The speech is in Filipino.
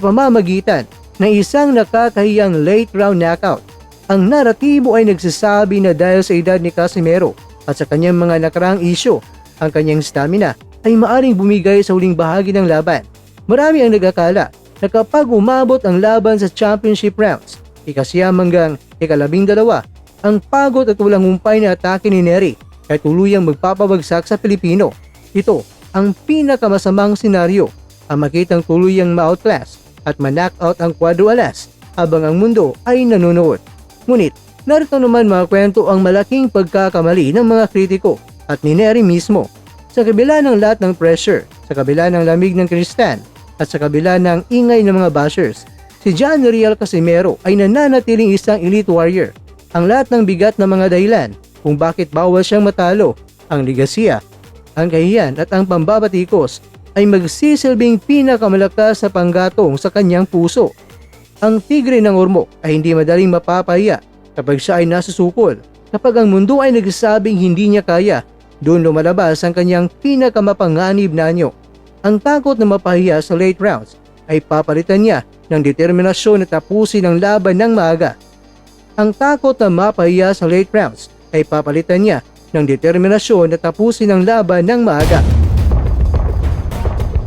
sa pamamagitan ng isang nakakahiyang late round knockout. Ang naratibo ay nagsasabi na dahil sa edad ni Casimero at sa kanyang mga nakaraang isyu, ang kanyang stamina ay maaring bumigay sa huling bahagi ng laban. Marami ang nag-akala na kapag umabot ang laban sa championship rounds, ikasiyam hanggang ikalabing-dalawa, ang pagod at walang humpay na atake ni Nery ay tuluyang magpapabagsak sa Pilipino. Ito ang pinakamasamang senaryo, ang makitang tuluyang ma-outclass at ma-knockout ang Cuadro Alas habang ang mundo ay nanonood. Ngunit narito naman mga kwento ang malaking pagkakamali ng mga kritiko at ni Nery mismo. Sa kabila ng lahat ng pressure, sa kabila ng lamig ng kristal at sa kabila ng ingay ng mga bashers, si John Riel Casimero ay nananatiling isang elite warrior. Ang lahat ng bigat ng mga dahilan kung bakit bawal siyang matalo, ang ligasiya, ang kahiyan at ang pambabatikos ay magsisilbing pinakamalakas sa panggatong sa kanyang puso. Ang tigre ng ormoc ay hindi madaling mapapahiya kapag siya ay nasusukol. Kapag ang mundo ay nagsasabing hindi niya kaya, doon lumalabas ang kanyang pinakamapanganib na anyo. Ang takot na mapahiya sa late rounds ay papalitan niya ng determinasyon na tapusin ang laban ng maaga. Ang takot na mapahiya sa late rounds ay papalitan niya ng determinasyon na tapusin ang laban ng maaga.